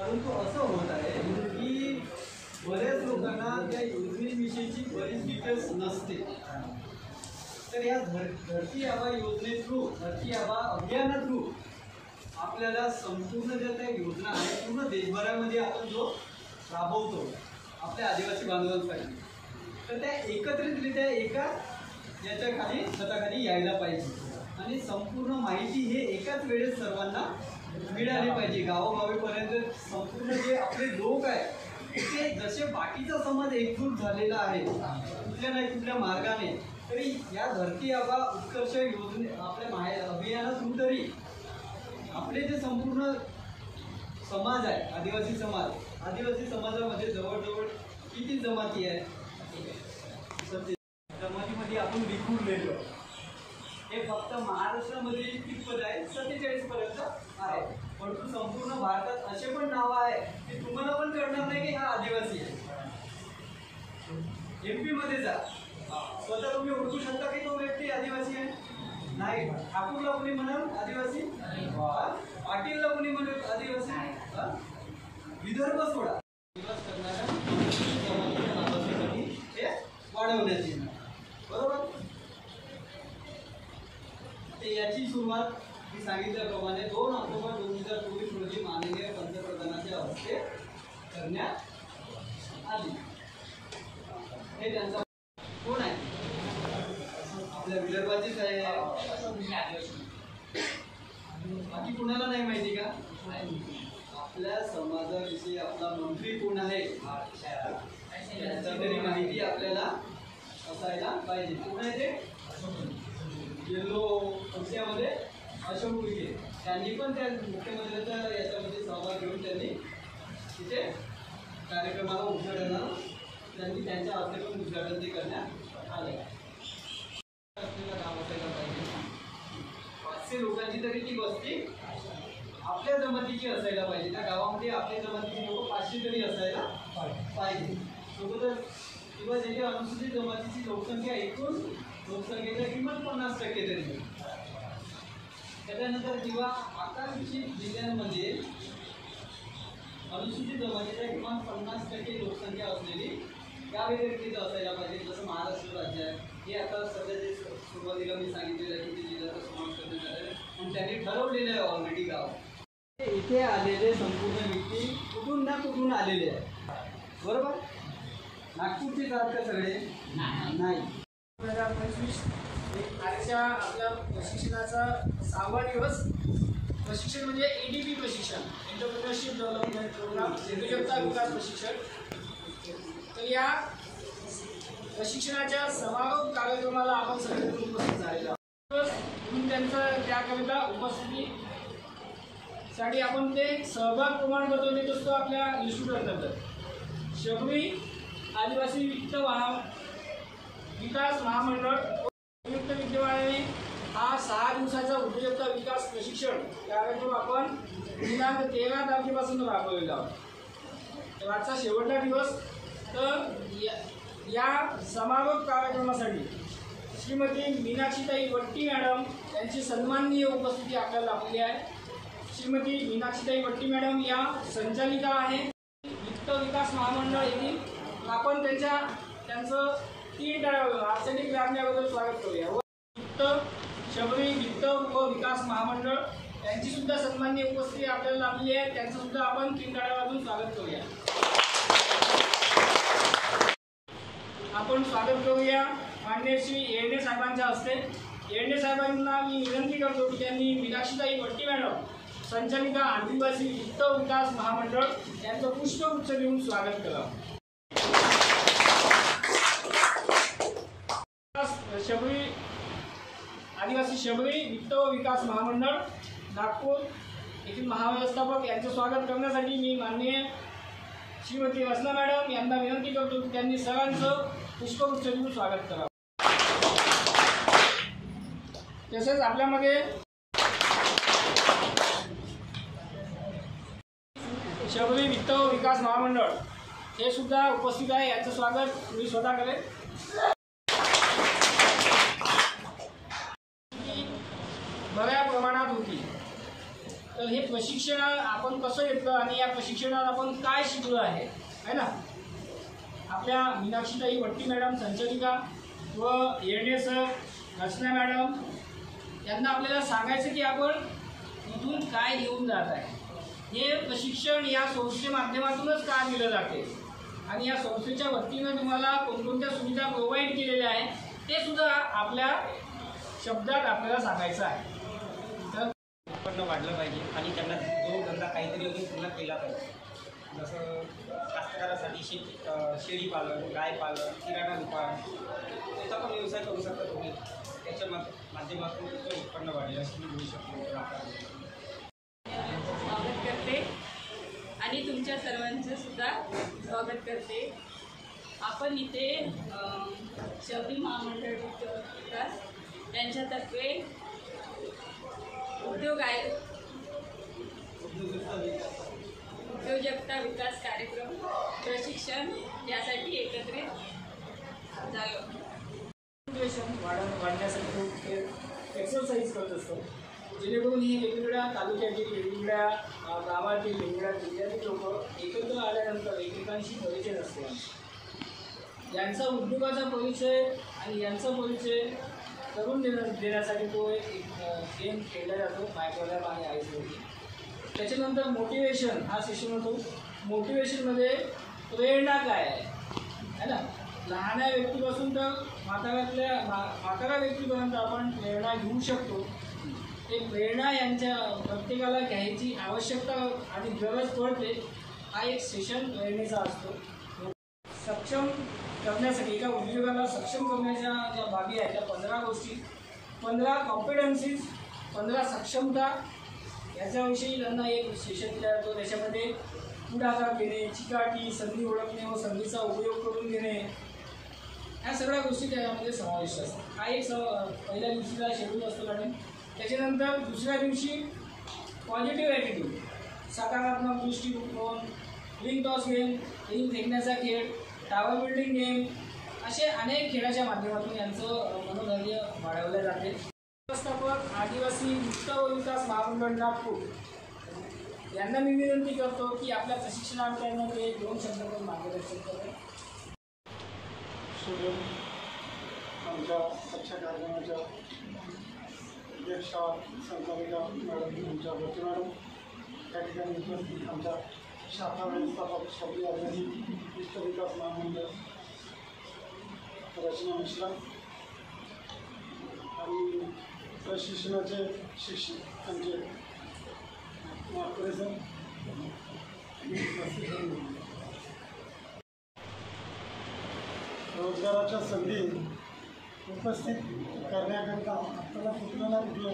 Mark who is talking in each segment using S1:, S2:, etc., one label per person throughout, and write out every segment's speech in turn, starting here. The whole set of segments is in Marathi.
S1: परंतु असं होत आहे की बऱ्याच लोकांना त्या योजनेविषयीची बरीच डिटेल्स नसते। तर या धरती आबा योजने थ्रू, धरती आबा अभियाना थ्रू आपल्याला संपूर्ण ज्या त्या योजना आहेत पूर्ण देशभरामध्ये आपण जो राबवतो आपल्या आदिवासी बांधवांसाठी, तर त्या एकत्रितरित्या एका याच्या खाली छताखाली यायला पाहिजे आणि संपूर्ण माहिती हे एकाच वेळेस सर्वांना मिळाली पाहिजे। गावोगावीपर्यंत संपूर्ण जे आपले लोक आहेत ते जसे बाकीचा समाज एकजूट झालेला आहे कुठल्या नाही कुठल्या मार्गाने, तरी या धरती आबा उत्कर्ष योजने आपल्या अभियाना थ्रू तरी आपले जे संपूर्ण समाज आहे आदिवासी समाजामध्ये जवळजवळ किती जमाती आहे, जमातीमध्ये आपण विखुरलेलो हे फक्त महाराष्ट्रामध्ये कितपत आहे 47 पर्यंत आहे। परंतु संपूर्ण भारतात असे पण नाव आहे की तुम्हाला पण कळणार नाही की हा आदिवासी आहे। MP मध्ये जा, स्वतः तुम्ही ओळखू शकता की तो व्यक्ती आदिवासी आहे? नाही। ठाकूरला कोणी म्हणाल आदिवासी, पाटीलला कोणी म्हणत आदिवासी, विदर्भ सोडा दिवस करणाऱ्या हे वाढवण्याची, बरोबर। ते याची सुरुवात मी सांगितल्याप्रमाणे 2 ऑक्टोबर 2024 रोजी माननीय पंतप्रधानांच्या हस्ते करण्यात आली। हे त्यांचा कोण आहे? आपल्या विदर्भाचीच आहे, बाकी कुणाला नाही माहिती का? आपल्या समाजाविषयी आपला मंत्री कोण आहे याची तरी माहिती आपल्याला असायला पाहिजे। कोण आहे ते? येल्लो पक्षामध्ये अशोक उईके, त्यांनी पण त्या मुख्यमंत्र्यांचा याच्यामध्ये सहभाग घेऊन त्यांनी तिथे कार्यक्रमाला उद्घाटन त्यांनी त्यांच्या हस्ते पण उद्घाटन ते करण्यात आले। काम असायला पाहिजे, 500 लोकांची तरी ती वस्ती आपल्या जमातीची असायला पाहिजे। त्या गावामध्ये आपल्या जमातीची लोक 500 तरी असायला पाहिजे सोबतच, किंवा ज्याच्या अनुसूचित जमातीची लोकसंख्या एकूण लोकसंख्येच्या किमान 50% तरी। त्याच्यानंतर किंवा आकांक्षित जिल्ह्यांमध्ये अनुसूचित जमातीच्या किमान 50% लोकसंख्या असलेली गावे देखील असायला पाहिजे, जसं महाराष्ट्र राज्य आहे। हे आता सध्या जे सुरुवातीला मी सांगितलेलं आहे की ते जिल्ह्याचा समावेश करण्यात आलेला आहे आणि त्यांनी ठरवलेलं आहे ऑलरेडी गाव। इथे आलेले संपूर्ण व्यक्ती कुठून ना कुठून आलेले आहे, बरोबर। नागपूरचे जात का सगळे? नाही।
S2: 2025 आजच्या आपल्या प्रशिक्षणाचा 6वा दिवस। प्रशिक्षण म्हणजे ADP प्रशिक्षण, एंटरप्रेन्योरशिप डेव्हलपमेंट प्रोग्राम, उद्योजकता विकास प्रशिक्षण। तर या प्रशिक्षणाच्या समारोप कार्यक्रमाला आपण सगळे उपस्थित झालेलो आहोत। म्हणून त्यांचं त्याकरिता उपस्थितीसाठी आपण ते सहभाग प्रमाणपत्र देत असतो आपल्या इन्स्टिट्यूटअंतर्गत। शबरी आदिवासी विकास महामंडळ संयुक्त विद्यमाने हा 6 दिवसाचा उद्योजकता विकास प्रशिक्षण कार्यक्रम आपण दिनांक 13 तारखेपासून राबवलेला आहोत। आजचा शेवटचा दिवस। तर या समारोप कार्यक्रमासाठी श्रीमती मीनाक्षीताई वट्टी मॅडम यांची सन्माननीय उपस्थिती आपल्याला लाभलेली आहे। श्रीमती मीनाक्षीताई वट्टी मॅडम या संचालिका आहे वित्त विकास महामंडळ येथील। आपण त्यांचं 3 आर्सेनिक व्यापण्याबद्दल स्वागत करूया। वित्त शबरी वित्त व विकास महामंडळ यांची सुद्धा सन्माननीय उपस्थिती आपल्याला लाभलेली आहे, त्यांचं सुद्धा आपण 3 टाळ्यावाजून स्वागत करूया। आपण स्वागत करूया माननीय श्री येरडे साहेबांच्या हस्ते। येरडे साहेबांना मी विनंती करतो की त्यांनी मीनाक्षीताई वट्टी मॅडम संचालिका आदिवासी वित्त विकास महामंडळ यांचं पुष्पगुच्छ देऊन स्वागत करा। आदिवासी शबरी वित्त व विकास महामंडळ नागपूर येथील महाव्यवस्थापक यांचं स्वागत करण्यासाठी मी माननीय श्रीमती रचना मॅडम यांना विनंती करतो की त्यांनी सर्वांचं पुष्पगुच्छ देऊन स्वागत करावं। तसेच आपल्यामध्ये शबरी वित्त व विकास महामंडळ हे सुद्धा उपस्थित आहे, यांचं स्वागत मी स्वतः करेन। बऱ्या प्रमाणात होती तर हे प्रशिक्षण आपण कसं घेतलं आणि या प्रशिक्षणात आपण काय शिकलो आहे ना. आपल्या मीनाक्षीताई भट्टी मॅडम संचालिका व येणे सर, रचना मॅडम यांना आपल्याला सांगायचं की आपण इथून काय घेऊन जात आहे. हे प्रशिक्षण या संस्थेच्या माध्यमातूनच का दिलं जाते आणि या संस्थेच्या वतीनं तुम्हाला कोणकोणत्या सुविधा प्रोव्हाइड केलेल्या आहेत ते सुद्धा आपल्या शब्दात आपल्याला सांगायचं आहे. तर
S3: उत्पन्न वाढलं पाहिजे आणि त्यांना जो धंदा काहीतरी पूर्ण केला पाहिजे. जसं कास्तकारासाठी शेळी पालन, गाय पालन, किराणा दुकान त्याचा पण व्यवसाय करू शकता तुम्ही. त्याच्या माध्यमातून तुमचं उत्पन्न वाढेल असं मी बोलू शकतो.
S4: स्वागत करते आणि तुमच्या सर्वांचं सुद्धा स्वागत करते. आपण इथे शबरी महामंडळ विकास यांच्यातर्फे उद्योजकता विकास कार्यक्रम प्रशिक्षण यासाठी एकत्रित झालो.
S2: वाढण्यासाठी खूप एक्सरसाइज करत असतो, जेणेकरून ही वेगवेगळ्या तालुक्यातील, वेगवेगळ्या गावातील, वेगवेगळ्या जिल्ह्यातील लोक एकत्र आल्यानंतर एकमेकांशी परिचय असतो. यांचा उद्योगाचा परिचय आणि यांचा परिचय करून देण्यासाठी तो एक गेम खेळला जातो मायक्रोलॅब आणि आईसवरती. त्याच्यानंतर मोटिवेशन हा सेशन होतो. मोटिवेशनमध्ये प्रेरणा काय आहे ना, लहान व्यक्तीपासून तर म्हातारा व्यक्तीपर्यंत आपण प्रेरणा घेऊ शकतो. ते प्रेरणा यांच्या प्रत्येकाला घ्यायची आवश्यकता आणि गरज पडते. हा एक सेशन प्रेरणेचा असतो. सक्षम करण्यासाठी एका उद्योगाला सक्षम करण्याच्या ज्या बाबी आहेत त्या 15 गोष्टी, 15 कॉम्पिटन्सीज, 15 सक्षमता याच्याविषयी त्यांना एक सेशन दिला जातो. त्याच्यामध्ये पुढाकार घेणे, चिकाटी, संधी ओळखणे व संधीचा उपयोग करून घेणे, ह्या सगळ्या गोष्टी त्यामध्ये समाविष्ट असतात. हा एक पहिल्या दिवशीचा शेड्यूल असतो मॅडम. त्याच्यानंतर दुसऱ्या दिवशी पॉझिटिव्ह ॲटिट्यूड, सकारात्मक दृष्टिकोन, रिंग टॉस गेम, रिंग फेकण्याचा खेळ, टावर बिल्डिंग गेम, असे अनेक खेळाच्या माध्यमातून यांचं मनोधैर्य वाढवले जाते. व्यवस्थापक आदिवासी वित्त व विकास महामंडळ नागपूर यांना मी विनंती करतो की आपल्या प्रशिक्षणार्थ्यांमध्ये 2 शब्द करून मार्गदर्शन करेल.
S5: आमच्या आजच्या कार्यक्रमाच्या अध्यक्षा संचालिका मॅडम, आमच्या भट्टी मॅडम, त्या ठिकाणी उपस्थित आमच्या शाखा व्यवस्थापक शबरी आदिवासी वित्त विकास महामंडळ रचना मिश्रा आणि प्रशिक्षणाचे शिक्षक आमचे नागपुरे सर. रोजगाराच्या संधी उपस्थित करण्याकरिता आपल्याला कुठलं ना कुठलं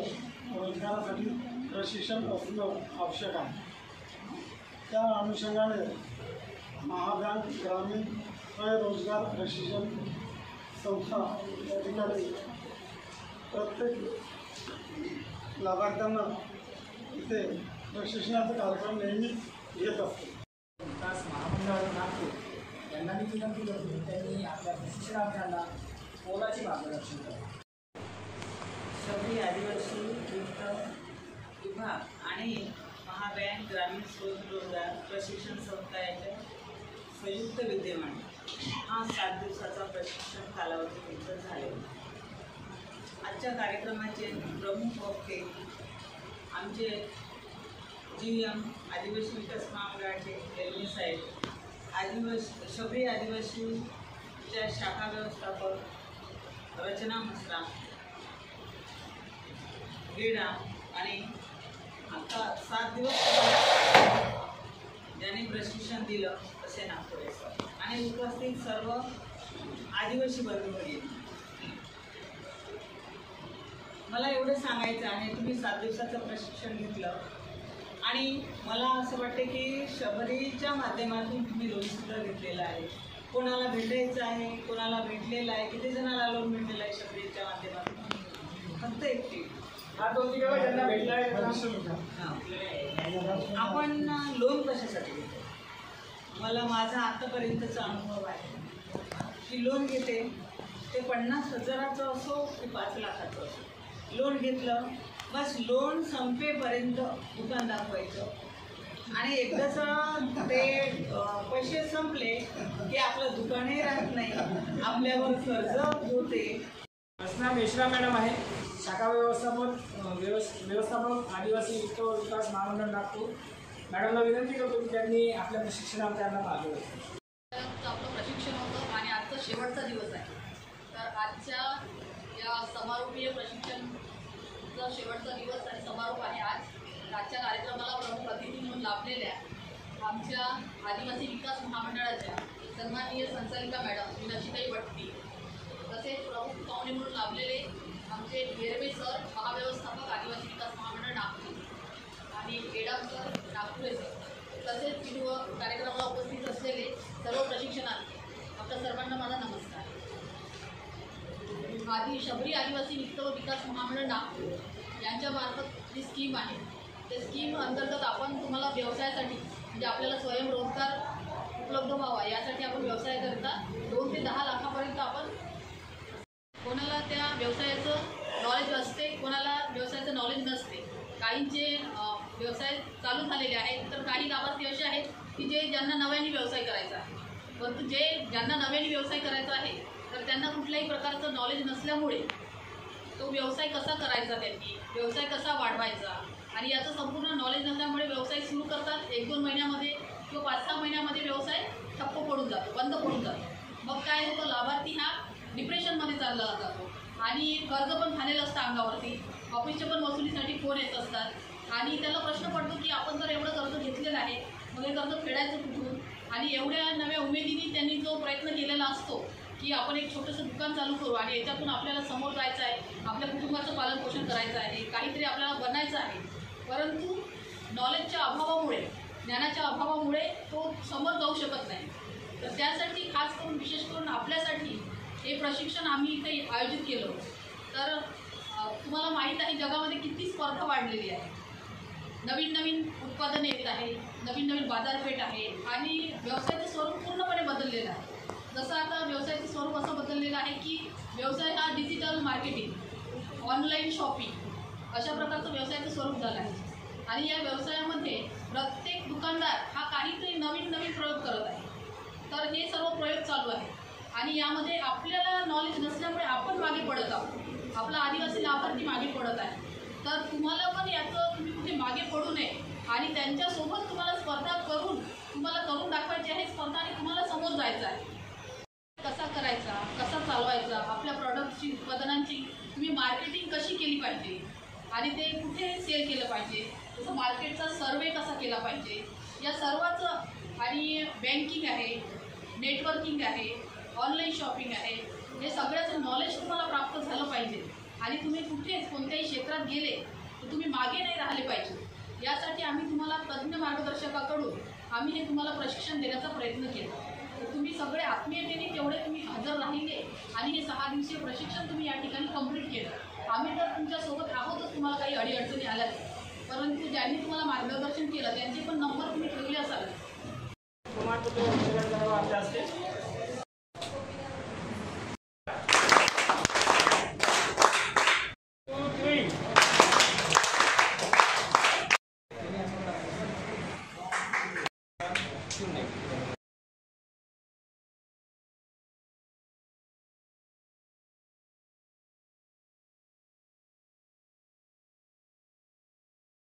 S5: रोजगारासाठी प्रशिक्षण असणं आवश्यक आहे. त्या अनुषंगाने महाबँक ग्रामीण स्वयंरोजगार प्रशिक्षण संस्था या ठिकाणी प्रत्येक लाभार्थ्यांना इथे प्रशिक्षणाचा कार्यक्रम नेहमी घेत असतो.
S2: विकास महामंडळ नागपूर यांना मी विनंती करतो की त्यांनी आपल्या प्रशिक्षणार्थ्यांना मोलाचे मार्गदर्शन करावे.
S6: शबरी आदिवासी वित्त विभाग आणि महाबँक ग्रामीण स्वयंरोजगार प्रशिक्षण संस्था यांच्या संयुक्त विद्यमाने हा 7 दिवसाचा प्रशिक्षण कालावधी पूर्ण झालेला. आजच्या कार्यक्रमाचे प्रमुख वक्ते आमचे GM आदिवासी विकास महामंडळाचे एलने साहेब, शबरी आदिवासीच्या शाखा व्यवस्थापक रचना मिश्रा, गेडा आणि आता 7 दिवस ज्यांनी प्रशिक्षण दिलं असे नागपुरे सर आणि उपस्थित सर्व आदिवासी बंधू. मला एवढं सांगायचं आहे, तुम्ही 7 दिवसाचं प्रशिक्षण घेतलं आणि मला असं वाटते की शबरीच्या माध्यमातून तुम्ही लोनसुद्धा घेतलेलं आहे. कोणाला भेटायचं आहे, कोणाला भेटलेलं आहे, किती जणांना लोन भेटलेलं आहे शबरीच्या माध्यमातून? फक्त एकटी. आपण लोन कशासाठी घेतो? मला माझा आतापर्यंतचा अनुभव आहे की लोन घेते ते 50,000चं असो की 5 लाखाचं असो, लोन घेतलं बस लोन संपेपर्यंत दुकान दाखवायचं आणि एकदाच ते पैसे संपले की आपलं दुकानही राहत नाही, आपल्यावर कर्ज होते.
S2: रचना मेश्राम मॅडम आहे, शाखा व्यवस्थापक आदिवासी वित्त विकास महामंडळ नागपूर. मॅडमला विनंती करतो की त्यांनी आपल्या प्रशिक्षणात त्यांना भाग घ्यावा.
S7: आपलं प्रशिक्षण होतं आणि आजचा शेवटचा दिवस आहे. तर आजच्या या समारोपीय प्रशिक्षणचा शेवटचा दिवस आणि समारोप आहे. आजच्या कार्यक्रमाला प्रमुख अतिथी म्हणून लाभलेल्या आमच्या आदिवासी विकास महामंडळाच्या सन्माननीय संचालिका मॅडम मीनाक्षीताई भट्टी, तसेच प्रमुख पाहुणे म्हणून लाभलेले आमचे वेरवे सर, महाव्यवस्थापक आदिवासी विकास महामंडळ नागपूर, आणि एडाम सर, नागपुरे सर, तसेच कार्यक्रमाला उपस्थित असलेले सर्व प्रशिक्षणार्थी, आपल्या सर्वांना माझा नमस्कार. शबरी आदिवासी वित्त व विकास महामंडळ नागपूर यांच्यामार्फत जी स्कीम आहे, त्या स्कीम अंतर्गत आपण तुम्हाला व्यवसायासाठी म्हणजे आपल्याला स्वयंरोजगार उपलब्ध व्हावा यासाठी आपण व्यवसायाकरिता 2 ते 10 लाखापर्यंत आपण, कोणाला त्या व्यवसायाचं नॉलेज असते, कोणाला व्यवसायाचं नॉलेज नसते. काहींचे व्यवसाय चालू झालेले आहेत, तर काही लाभार्थी असे आहेत की ज्यांना नव्याने व्यवसाय करायचा आहे. परंतु ज्यांना नव्याने व्यवसाय करायचा आहे तर त्यांना कुठल्याही प्रकारचं नॉलेज नसल्यामुळे तो व्यवसाय कसा करायचा, त्यांनी व्यवसाय कसा वाढवायचा आणि याचं संपूर्ण नॉलेज नसल्यामुळे व्यवसाय सुरू करतात, 1-2 महिन्यामध्ये किंवा 5-6 महिन्यामध्ये व्यवसाय ठप्प पडून जातो, बंद पडून जातो. मग काय होतं, लाभार्थी हा डिप्रेशनमध्ये चालला जातो आणि कर्ज पण झालेलं असतं अंगावरती, ऑफिसच्या पण वसुलीसाठी फोन येत असतात आणि त्याला प्रश्न पडतो की आपण जर एवढं कर्ज घेतलेलं आहे, मग हे कर्ज फेडायचं कुठून. आणि एवढ्या नव्या उमेदीने त्यांनी जो प्रयत्न केलेला असतो की आपण एक छोटंसं दुकान चालू करू आणि याच्यातून आपल्याला समोर जायचं आहे, आपल्या कुटुंबाचं पालनपोषण करायचं आहे, काहीतरी आपल्याला बनायचं आहे, परंतु नॉलेजच्या अभावामुळे, ज्ञानाच्या अभावामुळे तो समोर जाऊ शकत नाही. तर त्यासाठी खास करून, विशेष करून आपल्यासाठी हे प्रशिक्षण आम्ही इथे आयोजित केलं. तर तुम्हाला माहीत आहे जगामध्ये किती स्पर्धा वाढलेली आहे, नवीन नवीन उत्पादने येत आहे, नवीन नवीन बाजारपेठ आहे आणि व्यवसायाचं स्वरूप पूर्णपणे बदललेलं आहे. जसं आता व्यवसायाचं स्वरूप असं बदललेलं आहे की व्यवसाय हा डिजिटल मार्केटिंग, ऑनलाईन शॉपिंग अशा प्रकारचं व्यवसायाचं स्वरूप झालं आहे. आणि या व्यवसायामध्ये प्रत्येक दुकानदार हा काहीतरी नवीन नवीन प्रयोग करत आहे. तर हे सर्व प्रयोग चालू आहे आणि यामध्ये आपल्याला नॉलेज नसल्यामुळे आपण मागे पडत आहोत, आपला आदिवासी लाभार्थी मागे पडत आहे. तर तुम्हाला पण याचं, तुम्ही कुठे मागे पडू नये आणि त्यांच्यासोबत तुम्हाला स्पर्धा करून तुम्हाला करून दाखवायची आहे स्पर्धा आणि तुम्हाला समोर जायचं आहे. कसा करायचा, कसा चालवायचा, आपल्या प्रॉडक्टची, उत्पादनांची तुम्ही मार्केटिंग कशी केली पाहिजे आणि ते कुठे सेल केलं पाहिजे, जसं मार्केटचा सर्वे कसा केला पाहिजे, या सर्वाचं, आणि बँकिंग आहे, नेटवर्किंग आहे, ऑनलाईन शॉपिंग आहे, हे सगळ्याचं नॉलेज तुम्हाला प्राप्त झालं पाहिजे आणि तुम्ही कुठेच कोणत्याही क्षेत्रात गेले तर तुम्ही मागे नाही राहिले पाहिजे. यासाठी आम्ही तुम्हाला तज्ज्ञ मार्गदर्शकाकडून आम्ही हे तुम्हाला प्रशिक्षण देण्याचा प्रयत्न केला. तर तुम्ही सगळे आत्मीयतेने तेवढे तुम्ही हजर राहिले आणि हे 6 दिवसीय प्रशिक्षण तुम्ही या ठिकाणी कंप्लीट केलं. आम्ही तर तुमच्यासोबत आहोतच तुम्हाला काही अडीअडचणी आल्या, परंतु ज्यांनी तुम्हाला मार्गदर्शन केलं त्यांचे पण नंबर तुम्ही ठेवले असाल.
S2: प्रमाणपत्र करावं आपल्या असते.